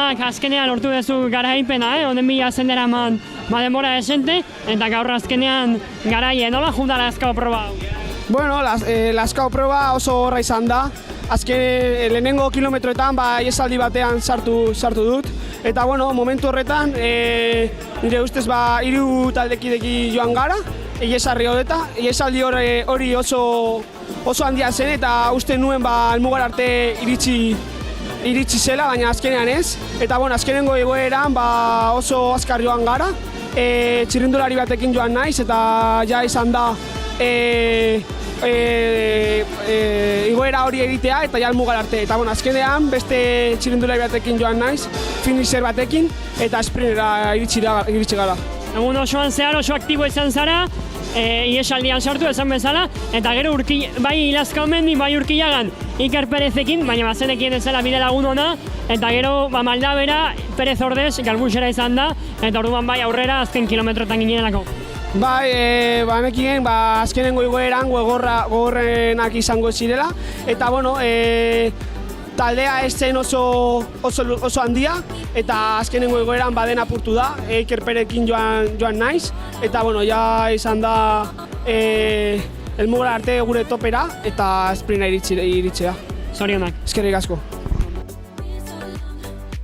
Ikerrak azkenean lortu duzu garaipena, honen bila zendera eman denbora esente, eta gaur azkenean garaie, nola junta Lazkao proba? Bueno, Lazkao proba oso horra izan da. Azken lehenengo kilometroetan iesaldi batean sartu dut. Eta bueno, momentu horretan, nire ustez 3 taldekideki joan gara, iesarri horreta. Iesaldi hori oso handia zen eta uste nuen helmugar arte iritsi zela, baina azkenean ez. Eta bueno, azkenengo egoeran oso azkar joan gara. Txirrindulari batekin joan naiz eta ja izan da igoera hori egitea eta ja helmugar arte. Eta bueno, azkenean beste txirrindulari batekin joan naiz, finisher batekin eta sprintera iritsi gara. Egun osoan zehar oso aktibo izan zara, iesaldian sartu esan bezala, eta gero bai Lazkao mendi, bai Urkillagan Iker Perezekin, baina bazenekien ezela bide lagun ona, eta gero Maldabera, Perez ordez, galbuxera izan da, eta orduan bai aurrera azken kilometroetan ginenako. Bai, banekien, azkenengo igoeran gogorrenak izango zirela, eta bueno, taldea ez zen oso handia, eta azkenengo igoeran baden apurtu da, Iker Perekin joan naiz, eta bueno, ja izan da helmugar arte gure topera, eta sprintera iritsea. Zorionak. Eskerrik asko.